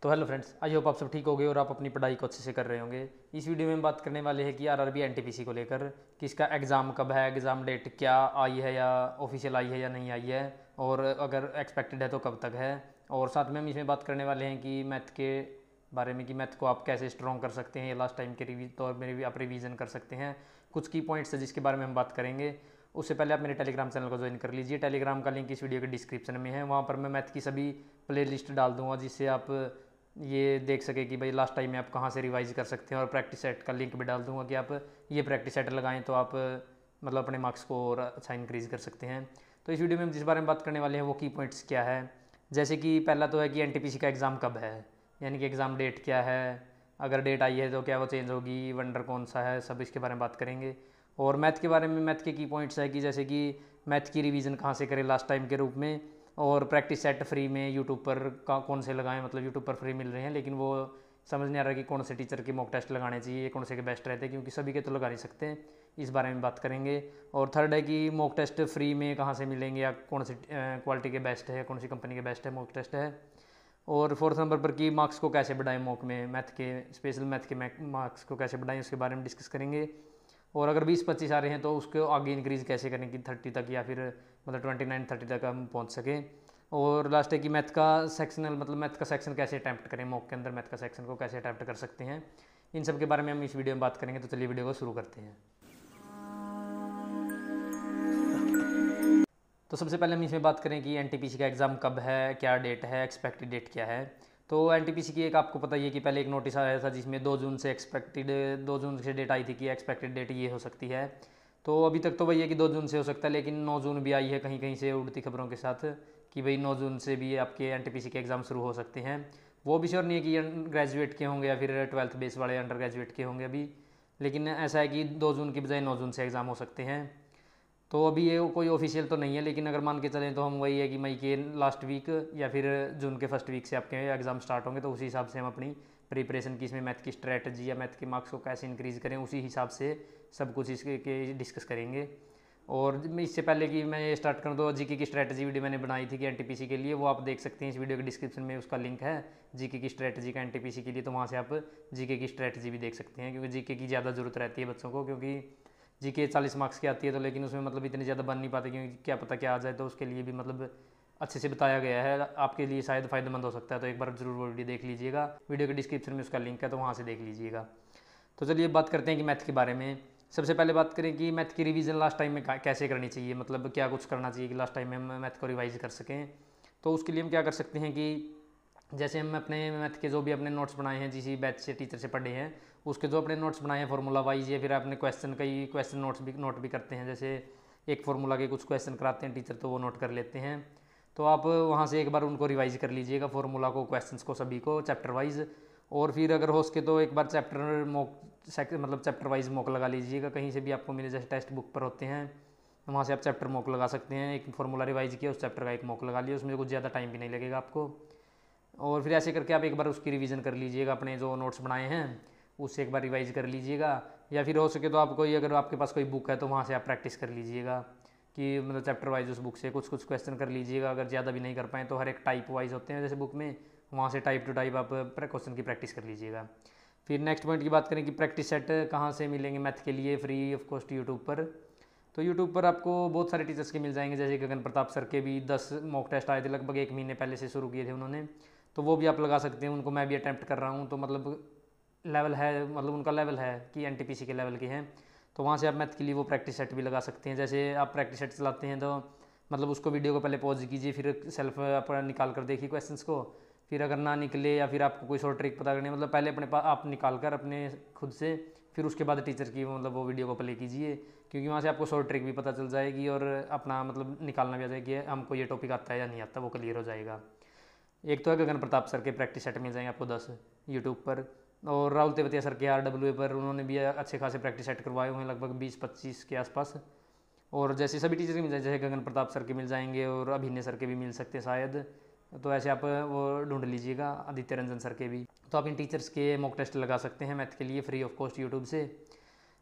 तो hello friends, I hope आप सब ठीक होंगे और आप अपनी पढ़ाई को अच्छे से कर रहे होंगे। इस वीडियो में हम बात करने वाले हैं कि आरआरबी एनटीपीसी को लेकर कि इसका एग्ज़ाम कब है, एग्ज़ाम डेट क्या आई है या ऑफिशियल आई है या नहीं आई है, और अगर एक्सपेक्टेड है तो कब तक है। और साथ में हम इसमें बात करने वाले हैं कि मैथ के बारे में कि मैथ को आप कैसे स्ट्रॉन्ग कर सकते हैं या लास्ट टाइम के तौर में भी आप रिवीजन कर सकते हैं। कुछ की पॉइंट्स है जिसके बारे में हम बात करेंगे। उससे पहले आप मेरे टेलीग्राम चैनल को ज्वाइन कर लीजिए। टेलीग्राम का लिंक इस वीडियो के डिस्क्रिप्शन में है। वहाँ पर मैं मैथ की सभी प्ले लिस्ट डाल दूँगा जिससे आप ये देख सके कि भाई लास्ट टाइम में आप कहाँ से रिवाइज कर सकते हैं। और प्रैक्टिस सेट का लिंक भी डाल दूंगा कि आप ये प्रैक्टिस सेट लगाएं तो आप मतलब अपने मार्क्स को और अच्छा इंक्रीज कर सकते हैं। तो इस वीडियो में हम जिस बारे में बात करने वाले हैं वो की पॉइंट्स क्या है। जैसे कि पहला तो है कि एनटीपीसी का एग्ज़ाम कब है, यानी कि एग्ज़ाम डेट क्या है, अगर डेट आई है तो क्या वो चेंज होगी, वंडर कौन सा है, सब इसके बारे में बात करेंगे। और मैथ के बारे में मैथ के की पॉइंट्स है कि जैसे कि मैथ की रिवीजन कहाँ से करें लास्ट टाइम के रूप में, और प्रैक्टिस सेट फ्री में यूट्यूब पर कौन से लगाएं, मतलब यूट्यूब पर फ्री मिल रहे हैं लेकिन वो समझ नहीं आ रहा कि कौन से टीचर के मॉक टेस्ट लगाने चाहिए, कौन से के बेस्ट रहते हैं, क्योंकि सभी के तो लगा नहीं सकते। इस बारे में बात करेंगे। और थर्ड है कि मॉक टेस्ट फ्री में कहाँ से मिलेंगे या कौन सी क्वालिटी के बेस्ट है, कौन सी कंपनी के बेस्ट है मॉक टेस्ट है। और फोर्थ नंबर पर कि मार्क्स को कैसे बढ़ाएं, मॉक में मैथ के स्पेशल मैथ के मार्क्स को कैसे बढ़ाएं उसके बारे में डिस्कस करेंगे। और अगर 20-25 आ रहे हैं तो उसको आगे इंक्रीज़ कैसे करें कि 30 तक या फिर मतलब 29-30 तक हम पहुंच सकें। और लास्ट है कि मैथ का सेक्शनल मतलब मैथ का सेक्शन कैसे अटैम्प्ट करें, मॉक के अंदर मैथ का सेक्शन को कैसे अटैम्प्ट कर सकते हैं। इन सब के बारे में हम इस वीडियो में बात करेंगे। तो चलिए वीडियो को शुरू करते हैं। तो सबसे पहले हम इसमें बात करें कि एनटीपीसी का एग्ज़ाम कब है, क्या डेट है, एक्सपेक्टेड डेट क्या है। तो एनटीपीसी की एक आपको पता ही है कि पहले एक नोटिस आया था जिसमें 2 जून से 2 जून से डेट आई थी कि एक्सपेक्टेड डेट ये हो सकती है। तो अभी तक तो वही है कि 2 जून से हो सकता है, लेकिन 9 जून भी आई है कहीं कहीं से उड़ती खबरों के साथ कि भाई 9 जून से भी आपके एनटीपीसी के एग्ज़ाम शुरू हो सकते हैं। वो भी श्योर नहीं है कि ग्रेजुएट के होंगे या फिर 12th बेस वाले अंडर ग्रेजुएट के होंगे अभी, लेकिन ऐसा है कि 2 जून की बजाय 9 जून से एग्ज़ाम हो सकते हैं। तो अभी ये कोई ऑफिशियल तो नहीं है, लेकिन अगर मान के चलें तो हम वही है कि मई के लास्ट वीक या फिर जून के फर्स्ट वीक से आपके एग्ज़ाम स्टार्ट होंगे। तो उसी हिसाब से हम अपनी प्रिपरेशन की इसमें मैथ की स्ट्रैटेजी या मैथ के मार्क्स को कैसे इंक्रीज़ करें उसी हिसाब से सब कुछ इसके के डिस्कस करेंगे। और इससे पहले कि मैं ये स्टार्ट करूँ तो जीके की स्ट्रैटेजी वीडियो मैंने बनाई थी कि एनटीपीसी के लिए, वो आप देख सकते हैं इस वीडियो के डिस्क्रिप्शन में, उसका लिंक है जीके की स्ट्रैटेजी का एनटीपीसी के लिए। तो वहाँ से आप जीके की स्ट्रैटेजी भी देख सकते हैं, क्योंकि जीके की ज़्यादा ज़रूरत रहती है बच्चों को, क्योंकि जीके 40 मार्क्स की आती है तो लेकिन उसमें मतलब इतनी ज़्यादा बन नहीं पाते, क्योंकि क्या पता क्या आ जाए। तो उसके लिए भी मतलब अच्छे से बताया गया है, आपके लिए शायद फ़ायदेमंद हो सकता है। तो एक बार जरूर वो वीडियो देख लीजिएगा, वीडियो के डिस्क्रिप्शन में उसका लिंक है तो वहाँ से देख लीजिएगा। तो चलिए बात करते हैं कि मैथ के बारे में। सबसे पहले बात करें कि मैथ की रिवीजन लास्ट टाइम में कैसे करनी चाहिए, मतलब क्या कुछ करना चाहिए कि लास्ट टाइम में हम मैथ को रिवाइज कर सकें। तो उसके लिए हम क्या कर सकते हैं कि जैसे हम अपने मैथ के जो भी अपने नोट्स बनाए हैं, जिस बैच से टीचर से पढ़े हैं, उसके जो अपने नोट्स बनाए हैं फॉर्मूला वाइज, या फिर अपने क्वेश्चन कई क्वेश्चन नोट भी करते हैं। जैसे एक फार्मूला के कुछ क्वेश्चन कराते हैं टीचर तो वो नोट कर लेते हैं। तो आप वहाँ से एक बार उनको रिवाइज कर लीजिएगा, फार्मूला को, क्वेश्चंस को, सभी को चैप्टर वाइज। और फिर अगर हो सके तो एक बार चैप्टर मॉक मतलब चैप्टर वाइज मॉक लगा लीजिएगा, कहीं से भी आपको मिले, जैसे टेक्स्ट बुक पर होते हैं वहाँ से आप चैप्टर मॉक लगा सकते हैं। एक फार्मूला रिवाइज किया, उस चैप्टर का एक मॉक लगा लिया, उसमें कुछ ज़्यादा टाइम भी नहीं लगेगा आपको। और फिर ऐसे करके आप एक बार उसकी रिवीजन कर लीजिएगा, अपने जो नोट्स बनाए हैं उससे एक बार रिवाइज कर लीजिएगा। या फिर हो सके तो आप कोई, अगर आपके पास कोई बुक है तो वहाँ से आप प्रैक्टिस कर लीजिएगा कि मतलब चैप्टर वाइज उस बुक से कुछ कुछ क्वेश्चन कर लीजिएगा। अगर ज़्यादा भी नहीं कर पाएँ तो हर एक टाइप वाइज होते हैं जैसे बुक में, वहाँ से टाइप टू टाइप आप क्वेश्चन की प्रैक्टिस कर लीजिएगा। फिर नेक्स्ट पॉइंट की बात करें कि प्रैक्टिस सेट कहाँ से मिलेंगे मैथ के लिए फ्री ऑफ कॉस्ट यूट्यूब पर। तो यूट्यूब पर आपको बहुत सारे टीचर्स के मिल जाएंगे, जैसे गगन प्रताप सर के भी 10 मॉक टेस्ट आए थे, लगभग 1 महीने पहले से शुरू किए थे उन्होंने। तो वो भी आप लगा सकते हैं, उनको मैं भी अटैम्प्ट कर रहा हूँ। तो मतलब लेवल है, मतलब उनका लेवल है कि एनटीपीसी के लेवल के हैं। तो वहाँ से आप मैथ के लिए वो प्रैक्टिस सेट भी लगा सकते हैं। जैसे आप प्रैक्टिस सेट चलाते हैं तो मतलब उसको वीडियो को पहले पॉज कीजिए, फिर सेल्फ आप निकाल कर देखिए क्वेश्चंस को। फिर अगर ना निकले या फिर आपको कोई शॉर्ट ट्रिक पता करनी है, मतलब पहले अपने पास आप निकाल कर अपने खुद से, फिर उसके बाद टीचर की मतलब वो वीडियो को प्ले कीजिए, क्योंकि वहाँ से आपको शॉर्ट ट्रिक भी पता चल जाएगी और अपना मतलब निकालना भी आ जाएगी, हमको ये टॉपिक आता है या नहीं आता, वो क्लियर हो जाएगा। एक तो है गगन प्रताप सर के प्रैक्टिस सेट मिल जाएंगे आपको 10 यूट्यूब पर। और राहुल तेवतिया सर के RWA पर उन्होंने भी अच्छे खासे प्रैक्टिस सेट करवाए हुए हैं, लगभग 20-25 के आसपास। और जैसे सभी टीचर के मिल जाए, जैसे गगन प्रताप सर के मिल जाएंगे और अभिनय सर के भी मिल सकते हैं शायद। तो ऐसे आप वो ढूंढ लीजिएगा, आदित्य रंजन सर के भी। तो आप इन टीचर्स के मॉक टेस्ट लगा सकते हैं मैथ के लिए फ्री ऑफ कॉस्ट यूट्यूब से।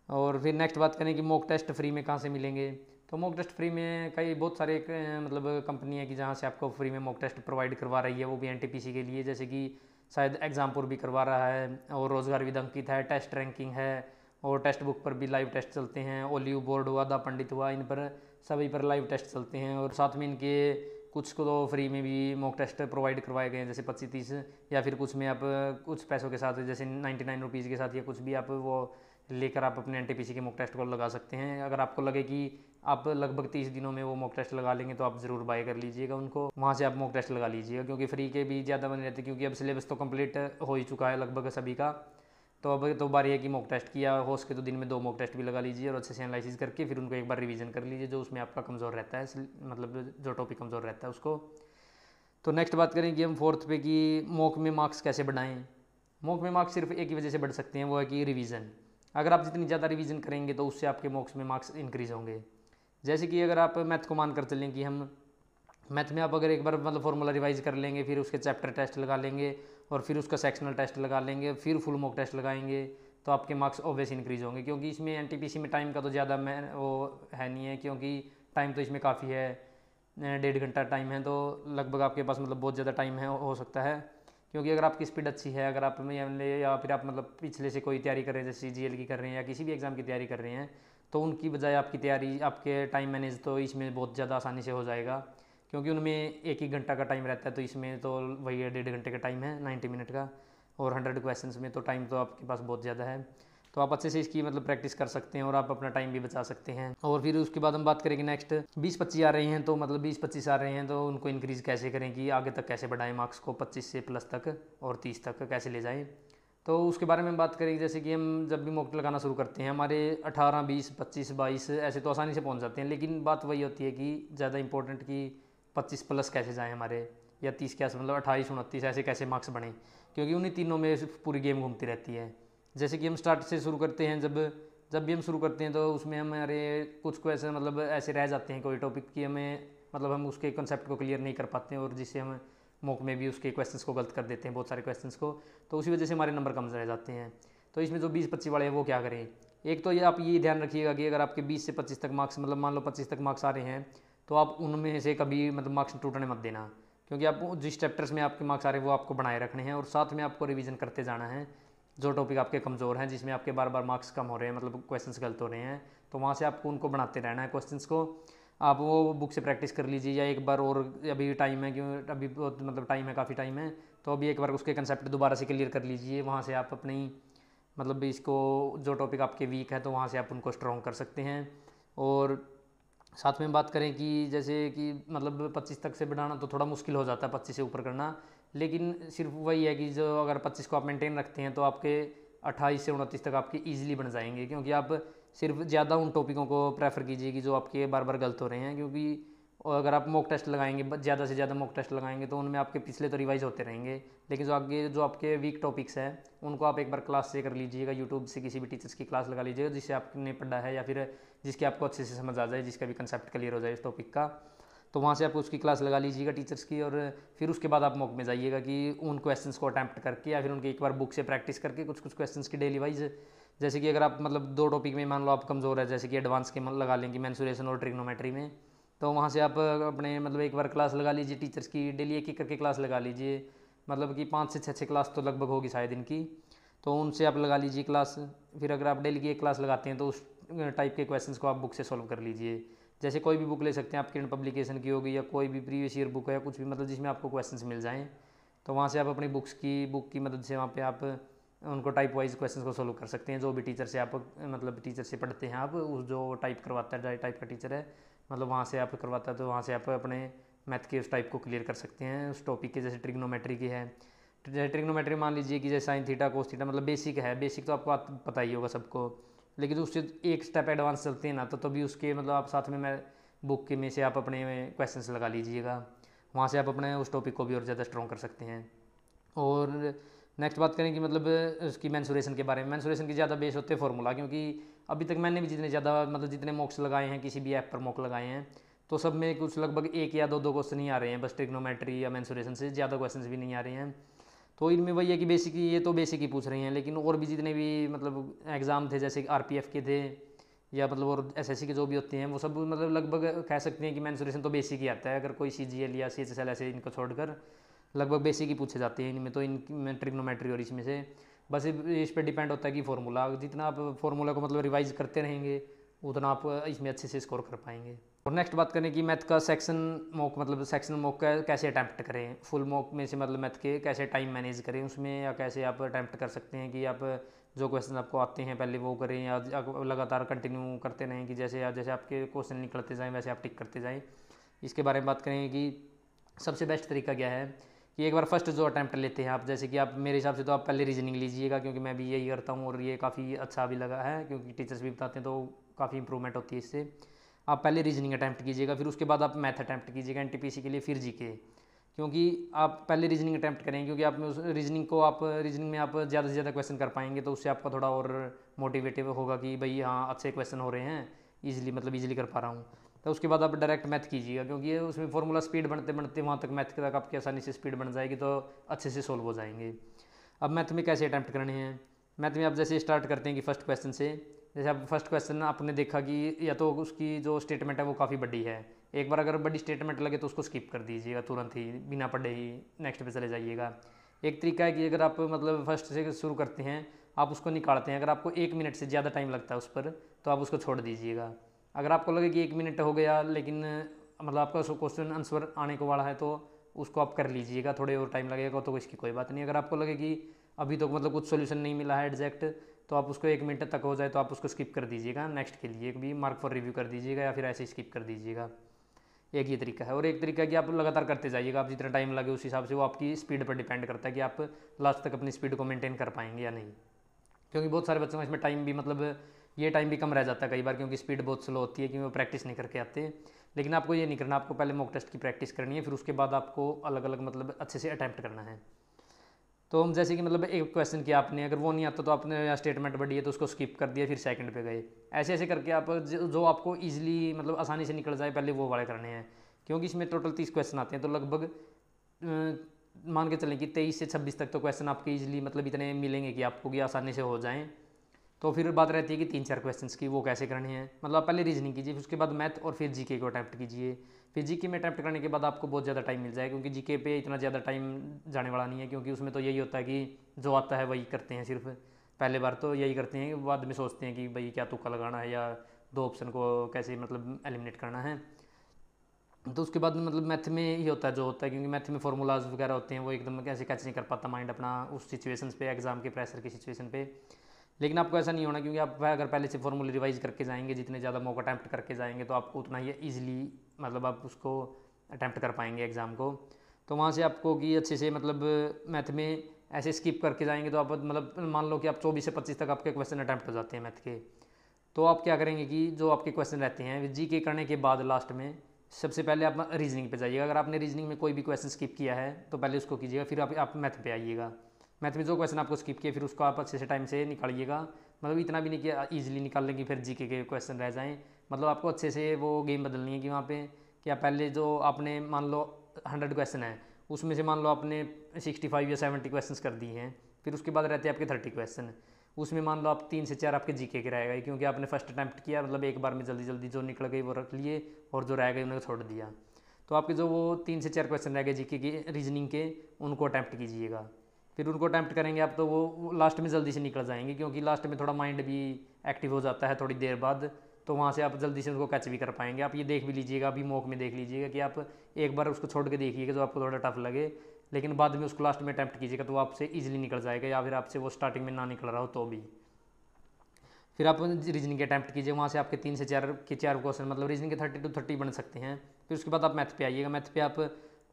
और फिर नेक्स्ट बात करें कि मॉक टेस्ट फ्री में कहाँ से मिलेंगे। तो मॉक टेस्ट फ्री में कई बहुत सारे मतलब कंपनी है कि जहाँ से आपको फ्री में मॉक टेस्ट प्रोवाइड करवा रही है, वो भी एनटीपीसी के लिए। जैसे कि शायद एग्जामपुर भी करवा रहा है, और रोजगार विद अंकित है, टेस्ट रैंकिंग है, और टेक्स्ट बुक पर भी लाइव टेस्ट चलते हैं। ओलिव बोर्ड हुआ, द पंडित हुआ, इन पर सभी पर लाइव टेस्ट चलते हैं। और साथ में इनके कुछ को तो फ्री में भी मॉक टेस्ट प्रोवाइड करवाए गए हैं, जैसे 25-30, या फिर कुछ में आप कुछ पैसों के साथ जैसे 99 रुपीज़ के साथ या कुछ भी आप वो लेकर आप अपने एनटीपीसी के मॉक टेस्ट को लगा सकते हैं। अगर आपको लगे कि आप लगभग 30 दिनों में वो मॉक टेस्ट लगा लेंगे तो आप ज़रूर बाय कर लीजिएगा उनको, वहाँ से आप मॉक टेस्ट लगा लीजिएगा, क्योंकि फ्री के भी ज़्यादा बने रहते हैं, क्योंकि अब सिलेबस तो कंप्लीट हो ही चुका है लगभग सभी का। तो अब तो बारी है कि मॉक टेस्ट किया हो सके तो दिन में 2 मॉक टेस्ट भी लगा लीजिए, और अच्छे से एनालिसिस करके फिर उनको एक बार रिवीजन कर लीजिए, जो उसमें आपका कमज़ोर रहता है, मतलब जो टॉपिक कमज़ोर रहता है उसको। तो नेक्स्ट बात करें कि हम फोर्थ पे कि मॉक में मार्क्स कैसे बढ़ाएं। मॉक में मार्क्स सिर्फ एक ही वजह से बढ़ सकते हैं, वो है कि रिवीजन। अगर आप जितनी ज़्यादा रिवीजन करेंगे तो उससे आपके मॉक्स में मार्क्स इंक्रीज़ होंगे। जैसे कि अगर आप मैथ को मान कर चलें कि हम मैथ में आप अगर एक बार मतलब फॉर्मूला रिवाइज कर लेंगे, फिर उसके चैप्टर टेस्ट लगा लेंगे, और फिर उसका सेक्शनल टेस्ट लगा लेंगे, फिर फुल मॉक टेस्ट लगाएंगे, तो आपके मार्क्स ऑब्वियस इंक्रीज़ होंगे। क्योंकि इसमें एनटीपीसी में टाइम का तो ज़्यादा वो है नहीं है, क्योंकि टाइम तो इसमें काफ़ी है, 1.5 घंटा टाइम है, तो लगभग आपके पास मतलब बहुत ज़्यादा टाइम है हो सकता है। क्योंकि अगर आपकी स्पीड अच्छी है, अगर आप या फिर आप मतलब पिछले से कोई तैयारी कर रहे हैं, जैसे CGL की कर रहे हैं या किसी भी एग्ज़ाम की तैयारी कर रहे हैं, तो उनकी बजाय आपकी तैयारी, आपके टाइम मैनेज तो इसमें बहुत ज़्यादा आसानी से हो जाएगा। क्योंकि उनमें 1-1 घंटा का टाइम रहता है, तो इसमें तो वही 1.5 घंटे का टाइम है, 90 मिनट का, और 100 क्वेश्चंस में तो टाइम तो आपके पास बहुत ज़्यादा है। तो आप अच्छे से इसकी मतलब प्रैक्टिस कर सकते हैं, और आप अपना टाइम भी बचा सकते हैं। और फिर उसके बाद हम बात करेंगे नेक्स्ट 20-25 आ रहे हैं, तो मतलब 20-25 आ रहे हैं तो उनको इंक्रीज़ कैसे करें, कि आगे तक कैसे बढ़ाएं मार्क्स को, 25 से प्लस तक और 30 तक कैसे ले जाएँ। तो उसके बारे में बात करेंगे, जैसे कि हम जब भी मॉक लगाना शुरू करते हैं, हमारे 18, 20, 25, 22 ऐसे तो आसानी से पहुंच जाते हैं, लेकिन बात वही होती है कि ज़्यादा इंपॉर्टेंट कि 25 प्लस कैसे जाएं हमारे, या 30 के आस मतलब 28, 29 ऐसे कैसे मार्क्स बढ़ें, क्योंकि उन्हीं तीनों में पूरी गेम घूमती रहती है। जैसे कि हम स्टार्ट से शुरू करते हैं, जब भी हम शुरू करते हैं तो उसमें हमारे कुछ क्वेश्चन मतलब ऐसे रह जाते हैं कोई टॉपिक की, हमें मतलब हम उसके कंसेप्ट को क्लियर नहीं कर पाते हैं, और जिससे हम मॉक में भी उसके क्वेश्चंस को गलत कर देते हैं, बहुत सारे क्वेश्चंस को, तो उसी वजह से हमारे नंबर कम रह जाते हैं। तो इसमें जो 20-25 वाले हैं वो क्या करें। एक तो ये आप ये ध्यान रखिएगा कि अगर आपके 20 से 25 तक मार्क्स, मतलब मान लो 25 तक मार्क्स आ रहे हैं, तो आप उनमें से कभी मतलब मार्क्स टूटने मत देना, क्योंकि आप जिस चैप्टर्स में आपके मार्क्स आ रहे हैं वो आपको बनाए रखने हैं, और साथ में आपको रिवीजन करते जाना है। जो टॉपिक आपके कमज़ोर हैं, जिसमें आपके बार बार मार्क्स कम हो रहे हैं, मतलब क्वेश्चंस गलत हो रहे हैं, तो वहाँ से आपको उनको बनाते रहना है क्वेश्चंस को। आप वो बुक से प्रैक्टिस कर लीजिए, या एक बार और, अभी टाइम है, क्यों अभी बहुत मतलब टाइम है, काफ़ी टाइम है, तो अभी एक बार उसके कंसेप्ट दोबारा से क्लियर कर लीजिए। वहाँ से आप अपनी मतलब इसको, जो टॉपिक आपके वीक है तो वहाँ से आप उनको स्ट्रॉन्ग कर सकते हैं। और साथ में बात करें कि जैसे कि मतलब 25 तक से बढ़ाना तो थोड़ा मुश्किल हो जाता है 25 से ऊपर करना, लेकिन सिर्फ वही है कि जो अगर 25 को आप मेंटेन रखते हैं तो आपके 28 से 29 तक आपके ईजिली बन जाएंगे। क्योंकि आप सिर्फ ज़्यादा उन टॉपिकों को प्रेफर कीजिए कि जो आपके बार बार गलत हो रहे हैं, क्योंकि अगर आप मॉक टेस्ट लगाएंगे, ज़्यादा से ज़्यादा मॉक टेस्ट लगाएंगे, तो उनमें आपके पिछले तो रिवाइज होते रहेंगे, लेकिन जो आपके वीक टॉपिक्स हैं उनको आप एक बार क्लास से कर लीजिएगा, यूट्यूब से किसी भी टीचर्स की क्लास लगा लीजिएगा जिससे आपने पढ़ा है, या फिर जिसके आपको अच्छे से समझ आ जाए, जिसका भी कंसेप्ट क्लियर हो जाए इस टॉपिक का, तो वहाँ से आप उसकी क्लास लगा लीजिएगा टीचर्स की। और फिर उसके बाद आप मॉक में जाइएगा कि उन क्वेश्चंस को अटैम्प्ट करके, या फिर उनकी एक बार बुक से प्रैक्टिस करके कुछ कुछ क्वेश्चंस की डेली वाइज। जैसे कि अगर आप मतलब 2 टॉपिक में मान लो आप कमज़ोर है, जैसे कि एडवांस के लगा लेंगे, मेंसुरेशन और ट्रिग्नोमेट्री में, तो वहाँ से आप अपने मतलब एक बार क्लास लगा लीजिए टीचर्स की, डेली एक एक करके क्लास लगा लीजिए, मतलब कि 5 से 6 क्लास तो लगभग होगी शायद इनकी, तो उनसे आप लगा लीजिए क्लास। फिर अगर आप डेली की एक क्लास लगाते हैं तो उस टाइप के क्वेश्चंस को आप बुक से सॉल्व कर लीजिए। जैसे कोई भी बुक ले सकते हैं आप, किरण पब्लिकेशन की होगी, या कोई भी प्रीवियस ईयर बुक है, या कुछ भी मतलब जिसमें आपको क्वेश्चंस मिल जाएँ, तो वहाँ से आप अपनी बुक की मदद से वहाँ पे आप उनको टाइप वाइज क्वेश्चंस को सोल्व कर सकते हैं। जो भी टीचर से आप मतलब टीचर से पढ़ते हैं आप, उस जो टाइप करवाता है, टाइप का टीचर है, मतलब वहाँ से आप करवाता है, तो वहाँ से आप अपने मैथ के उस टाइप को क्लियर कर सकते हैं उस टॉपिक के। जैसे ट्रिग्नोमेट्री की है, जैसे ट्रिग्नोमेट्री मान लीजिए कि जैसे साइन थीटा कोस थीटा, मतलब बेसिक है, बेसिक तो आपको पता ही होगा सबको, लेकिन उससे एक स्टेप एडवांस चलते हैं ना, तो तभी उसके मतलब आप साथ में मैं बुक के में से आप अपने क्वेश्चंस लगा लीजिएगा, वहाँ से आप अपने उस टॉपिक को भी और ज़्यादा स्ट्रॉन्ग कर सकते हैं। और नेक्स्ट बात करें कि मतलब उसकी मेंसुरेशन के बारे में। मेंसुरेशन की ज़्यादा बेस होते हैं फार्मूला, क्योंकि अभी तक मैंने भी जितने मॉक्स लगाए हैं, किसी भी ऐप पर मॉक लगाए हैं, तो सब में कुछ लगभग 1 या 2 क्वेश्चन ही आ रहे हैं बस, ट्रिग्नोमेट्री या मेंसुरेशन से ज़्यादा क्वेश्चन भी नहीं आ रहे हैं। तो इनमें वही है कि बेसिक, ये तो बेसिक ही पूछ रहे हैं, लेकिन और भी जितने भी मतलब एग्ज़ाम थे, जैसे RPF के थे, या मतलब और SSC के जो भी होते हैं, वो सब मतलब लगभग कह सकते हैं कि मेंसुरेशन तो बेसिक ही आता है, अगर कोई CGL या CHSL ऐसे इनको छोड़कर। लगभग बेसिक ही पूछे जाते हैं इनमें, तो इनमें ट्रिग्नोमेट्री और इसमें से बस इस पर डिपेंड होता है कि फार्मूला, जितना आप फार्मूला को मतलब रिवाइज करते रहेंगे उतना आप इसमें अच्छे से स्कोर कर पाएंगे। और नेक्स्ट बात करें कि मैथ का सेक्शन मॉक, मतलब सेक्शन मॉक का कैसे अटैम्प्ट करें, फुल मॉक में से मतलब मैथ के कैसे टाइम मैनेज करें उसमें, या कैसे आप अटैम्प्ट कर सकते हैं कि आप जो क्वेश्चन आपको आते हैं पहले वो करें, या लगातार कंटिन्यू करते रहें कि जैसे जैसे आपके क्वेश्चन निकलते जाएँ वैसे आप टिक करते जाएँ। इसके बारे में बात करें कि सबसे बेस्ट तरीका क्या है कि एक बार फर्स्ट जो अटैम्प्ट लेते हैं आप, जैसे कि आप मेरे हिसाब से तो आप पहले रीजनिंग लीजिएगा, क्योंकि मैं भी यही करता हूँ और ये काफ़ी अच्छा भी लगा है, क्योंकि टीचर्स भी बताते हैं तो काफ़ी इंप्रूवमेंट होती है इससे। आप पहले रीजनिंग अटैम्प्ट कीजिएगा, फिर उसके बाद आप मैथ अटैम्प्ट कीजिएगा एनटीपीसी के लिए, फिर जीके, क्योंकि आप पहले रीजनिंग अटैम्प्ट करेंगे क्योंकि आप उस रीजनिंग में आप ज़्यादा से ज़्यादा क्वेश्चन कर पाएंगे, तो उससे आपका थोड़ा और मोटिवेटिव होगा कि भाई हाँ अच्छे क्वेश्चन हो रहे हैं, ईजिली कर पा रहा हूँ। तो उसके बाद आप डायरेक्ट मैथ कीजिएगा, क्योंकि ये उसमें फॉर्मूला स्पीड बढ़ते बढ़ते वहाँ तक मैथ तक आपकी आसानी से स्पीड बन जाएगी, तो अच्छे से सोल्व हो जाएंगे। अब मैथ में कैसे अटैम्प्ट करने हैं, मैथ में आप जैसे स्टार्ट करते हैं कि फर्स्ट क्वेश्चन से, जैसे आप फर्स्ट क्वेश्चन आपने देखा कि या तो उसकी जो स्टेटमेंट है वो काफ़ी बड़ी है, एक बार अगर बड़ी स्टेटमेंट लगे तो उसको स्किप कर दीजिएगा, तुरंत ही बिना पढ़े ही नेक्स्ट पे चले जाइएगा। एक तरीका है कि अगर आप मतलब फर्स्ट से शुरू करते हैं, आप उसको निकालते हैं, अगर आपको 1 मिनट से ज़्यादा टाइम लगता है उस पर तो आप उसको छोड़ दीजिएगा। अगर आपको लगे कि 1 मिनट हो गया लेकिन मतलब आपका क्वेश्चन आंसर आने को वाला है तो उसको आप कर लीजिएगा, थोड़े और टाइम लगेगा तो इसकी कोई बात नहीं। अगर आपको लगे कि अभी तो मतलब कुछ सोल्यूशन नहीं मिला है एग्जैक्ट, तो आप उसको 1 मिनट तक हो जाए तो आप उसको स्किप कर दीजिएगा, नेक्स्ट के लिए भी मार्क फॉर रिव्यू कर दीजिएगा या फिर ऐसे स्किप कर दीजिएगा। एक ये तरीका है। और एक तरीका है कि आप लगातार करते जाइएगा, आप जितना टाइम लगे उस हिसाब से, वो आपकी स्पीड पर डिपेंड करता है कि आप लास्ट तक अपनी स्पीड को मेंटेन कर पाएंगे या नहीं, क्योंकि बहुत सारे बच्चों का इसमें टाइम भी मतलब ये टाइम भी कम रह जाता है कई बार, क्योंकि स्पीड बहुत स्लो होती है, क्योंकि वो प्रैक्टिस नहीं करके आते। लेकिन आपको ये नहीं करना, आपको पहले मॉक टेस्ट की प्रैक्टिस करनी है, फिर उसके बाद आपको अलग अलग मतलब अच्छे से अटैम्प्ट करना है। तो हम जैसे कि मतलब एक क्वेश्चन किया आपने, अगर वो नहीं आता तो आपने या स्टेटमेंट बढ़ी है तो उसको स्किप कर दिया, फिर सेकंड पे गए, ऐसे ऐसे करके आप जो आपको इजीली मतलब आसानी से निकल जाए पहले वो वाले करने हैं। क्योंकि इसमें टोटल 30 क्वेश्चन आते हैं, तो लगभग मान के चलें कि 23 से 26 तक तो क्वेश्चन आपके इजीली मतलब इतने मिलेंगे कि आपको कि आसानी से हो जाएँ। तो फिर बात रहती है कि 3-4 क्वेश्चंस की वो कैसे करने हैं, मतलब आप पहले रीजनिंग कीजिए, फिर उसके बाद मैथ और फिर जीके को अटैम्प्ट कीजिए। फिर जीके में अटैम्प्ट करने के बाद आपको बहुत ज़्यादा टाइम मिल जाएगा, क्योंकि जीके पे इतना ज़्यादा टाइम जाने वाला नहीं है, क्योंकि उसमें तो यही होता है कि जो आता है वही करते हैं, सिर्फ पहले बार तो यही करते हैं, बाद में सोचते हैं कि भाई क्या तुक्का लगाना है या 2 ऑप्शन को कैसे मतलब एलिमिनेट करना है। तो उसके बाद मतलब मैथ में ही होता है जो होता है, क्योंकि मैथ में फार्मूलाज वगैरह होते हैं, वो एकदम कैसे कैच नहीं कर पाता माइंड अपना उस सिचुएशंस पे, एग्जाम के प्रेशर की सिचुएशन पे। लेकिन आपको ऐसा नहीं होना, क्योंकि आप अगर पहले से फॉर्मूले रिवाइज करके जाएंगे, जितने ज़्यादा मॉक अटैम्प्ट करके जाएंगे तो आपको उतना ही ईजिली मतलब आप उसको अटैम्प्ट कर पाएंगे एग्ज़ाम को। तो वहाँ से आपको कि अच्छे से मतलब मैथ में ऐसे स्किप करके जाएंगे तो आप मतलब मान लो कि आप 24 से 25 तक आपके क्वेश्चन अटैम्प्ट हो जाते हैं मैथ के। तो आप क्या करेंगे कि जो आपके क्वेश्चन रहते हैं जी के करने के बाद लास्ट में सबसे पहले आप रीजनिंग पे जाइएगा। अगर आपने रीजनिंग में कोई भी क्वेश्चन स्किप किया है तो पहले उसको कीजिएगा, फिर आप मैथ पे आइएगा। मैथ में जो क्वेश्चन आपको स्किप किए फिर उसको आप अच्छे से टाइम से निकालिएगा, मतलब इतना भी नहीं कि ईजिली निकाल लेंगे फिर जीके के क्वेश्चन रह जाएँ। मतलब आपको अच्छे से वो गेम बदलनी है कि वहाँ पे कि आप पहले जो आपने मान लो 100 क्वेश्चन है उसमें से मान लो आपने 65 या 70 क्वेश्चन कर दिए हैं, फिर उसके बाद रहते हैं आपके 30 क्वेश्चन, उसमें मान लो आप 3 से 4 आपके जीके के रहेगा, क्योंकि आपने फर्स्ट अटैम्प्ट किया, मतलब एक बार में जल्दी जल्दी जो निकल गई वो रख लिए और जो रह गए उन्हें छोड़ दिया। तो आपके जो वो 3 से 4 क्वेश्चन रह गए जीके के रीजनिंग के, उनको अटैम्प्ट कीजिएगा। फिर उनको अटैम्प्ट करेंगे आप तो वो लास्ट में जल्दी से निकल जाएंगे, क्योंकि लास्ट में थोड़ा माइंड भी एक्टिव हो जाता है थोड़ी देर बाद, तो वहाँ से आप जल्दी से उनको कैच भी कर पाएंगे। आप ये देख भी लीजिएगा, अभी मॉक में देख लीजिएगा कि आप एक बार उसको छोड़ के देखिएगा जो आपको थोड़ा टफ लगे, लेकिन बाद में उसको लास्ट में अटैम्प्ट कीजिएगा तो वो आपसे ईजिली निकल जाएगा, या फिर आपसे वो स्टार्टिंग में ना निकल रहा हो तो भी। फिर आप रीजनिंग के अटैम्प्ट कीजिए, वहाँ से आपके 3 से 4 क्वेश्चन मतलब रीजनिंग के 30 to 30 बन सकते हैं। फिर उसके बाद आप मैथ पे आइएगा, मैथ पे आप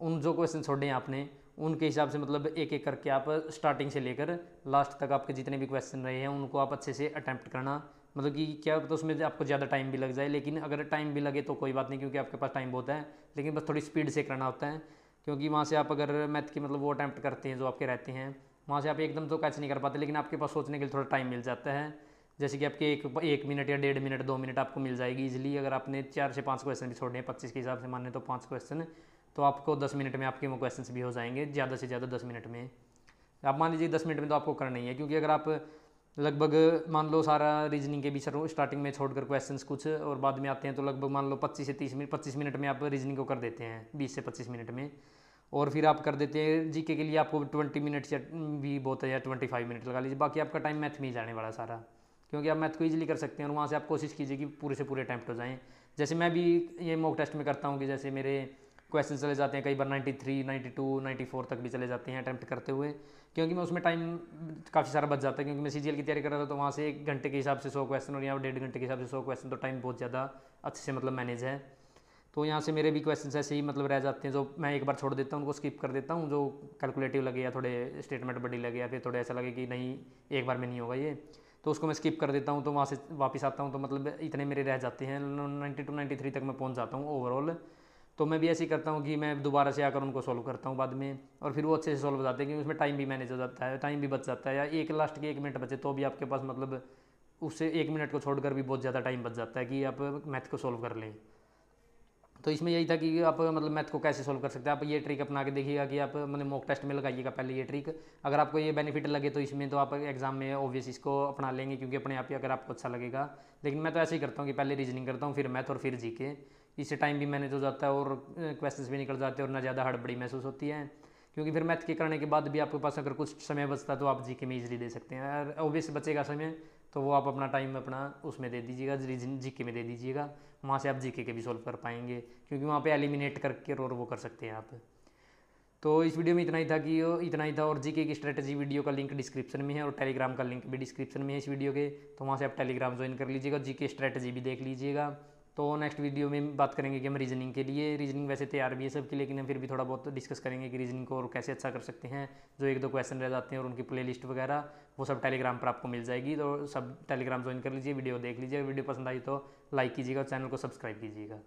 उन जो क्वेश्चन छोड़े हैं आपने उनके हिसाब से मतलब एक एक करके आप स्टार्टिंग से लेकर लास्ट तक आपके जितने भी क्वेश्चन रहे हैं उनको आप अच्छे से अटैम्प्ट करना। मतलब कि क्या तो उसमें आपको ज़्यादा टाइम भी लग जाए, लेकिन अगर टाइम भी लगे तो कोई बात नहीं, क्योंकि आपके पास टाइम बहुत है, लेकिन बस थोड़ी स्पीड से करना होता है। क्योंकि वहाँ से आप अगर मैथ की मतलब वो अटैम्प्ट करते हैं जो आपके रहते हैं, वहाँ से आप एकदम तो कैच नहीं कर पाते, लेकिन आपके पास सोचने के लिए थोड़ा टाइम मिल जाता है। जैसे कि आपके एक मिनट या 1.5 मिनट 2 मिनट आपको मिल जाएगी इजीली। अगर आपने 4 से 5 क्वेश्चन भी छोड़े हैं 25 के हिसाब से माने तो 5 क्वेश्चन, तो आपको 10 मिनट में आपके वो क्वेश्चन भी हो जाएंगे, ज़्यादा से ज़्यादा 10 मिनट में। आप मान लीजिए 10 मिनट में तो आपको करना ही है, क्योंकि अगर आप लगभग मान लो सारा रीजनिंग के भी स्टार्टिंग में छोड़कर क्वेश्चंस कुछ और बाद में आते हैं, तो लगभग मान लो 25 से 30 मिनट 25 मिनट में आप रीजनिंग को कर देते हैं, 20 से 25 मिनट में। और फिर आप कर देते हैं जीके के लिए आपको 20 मिनट्स या भी बहुत है, या 25 मिनट लगा लीजिए, बाकी आपका टाइम मैथ में ही जाने वाला सारा, क्योंकि आप मैथ को ईजिली कर सकते हैं और वहाँ से आप कोशिश कीजिए कि पूरे से पूरे अटैम्प्ट हो जाएँ। जैसे मैं भी ये मॉक टेस्ट में करता हूँ कि जैसे मेरे क्वेश्चन चले जाते हैं कई बार 93, 92, 94 तक भी चले जाते हैं अटैम्प्ट करते हुए, क्योंकि मैं उसमें टाइम काफ़ी सारा बच जाता है, क्योंकि मैं सीजीएल की तैयारी कर रहा था तो वहाँ से 1 घंटे के हिसाब से 100 क्वेश्चन और यहाँ 1.5 घंटे के हिसाब से 100 क्वेश्चन, तो टाइम बहुत ज़्यादा अच्छे से मतलब मैनेज है। तो यहाँ से मेरे भी क्वेश्चन ऐसे ही मतलब रह जाते हैं जो मैं एक बार छोड़ देता हूँ, उनको स्किप कर देता हूँ, जो कैलकुलेटिव लगे या थोड़े स्टेटमेंट बड़ी लगे या फिर थोड़े ऐसा लगे कि नहीं एक बार में नहीं होगा ये, तो उसको मैं स्किप कर देता हूँ। तो वहाँ से वापस आता हूँ तो मतलब इतने मेरे रह जाते हैं, 92 93 तक मैं पहुँच जाता हूँ ओवरऑल। तो मैं भी ऐसे ही करता हूँ कि मैं दोबारा से आकर उनको सॉल्व करता हूँ बाद में, और फिर वो अच्छे से सॉल्व हो जाते हैं, क्योंकि उसमें टाइम भी मैनेज हो जाता है, टाइम भी बच जाता है, या एक लास्ट के 1 मिनट बचे तो भी आपके पास मतलब उससे 1 मिनट को छोड़कर भी बहुत ज़्यादा टाइम बच जाता है कि आप मैथ को सॉल्व कर लें। तो इसमें यही था कि आप मतलब मैथ को कैसे सॉल्व कर सकते हैं। आप ये ट्रिक अपना के देखिएगा कि आप मतलब मॉक टेस्ट में लगाइएगा पहले ये ट्रिक, अगर आपको ये बेनिफिट लगे तो इसमें तो आप एग्जाम में ऑब्वियस इसको अपना लेंगे, क्योंकि अपने आप ही अगर आपको अच्छा लगेगा। लेकिन मैं तो ऐसे ही करता हूँ कि पहले रीजनिंग करता हूँ, फिर मैथ और फिर जीके, इससे टाइम भी मैनेज हो जाता है और क्वेश्चंस भी निकल जाते हैं और ना ज़्यादा हड़बड़ी महसूस होती है। क्योंकि फिर मैथ के करने के बाद भी आपके पास अगर कुछ समय बचता है तो आप जीके में ईजिली दे सकते हैं, और ऑब्वियस बचेगा समय तो वो आप अपना टाइम अपना उसमें दे दीजिएगा, जीके में दे दीजिएगा, वहाँ से आप जीके के भी सॉल्व कर पाएंगे, क्योंकि वहाँ पे एलिमिनेट करके और वो कर सकते हैं आप। तो इस वीडियो में इतना ही था, और जीके की स्ट्रेटजी वीडियो का लिंक डिस्क्रिप्शन में है और टेलीग्राम का लिंक भी डिस्क्रिप्शन में है इस वीडियो के, तो वहाँ से आप टेलीग्राम ज्वाइन कर लीजिएगा, जीके स्ट्रेटजी भी देख लीजिएगा। तो नेक्स्ट वीडियो में बात करेंगे कि हम रीजनिंग के लिए, रीजनिंग वैसे तैयार भी है सबकी, लेकिन हम फिर भी थोड़ा बहुत डिस्कस करेंगे कि रीजनिंग को और कैसे अच्छा कर सकते हैं, जो 1-2 क्वेश्चन रह जाते हैं और उनकी प्लेलिस्ट वगैरह वो सब टेलीग्राम पर आपको मिल जाएगी। तो सब टेलीग्राम ज्वाइन कर लीजिए, वीडियो देख लीजिए, वीडियो पसंद आई तो लाइक कीजिएगा, चैनल को सब्सक्राइब कीजिएगा।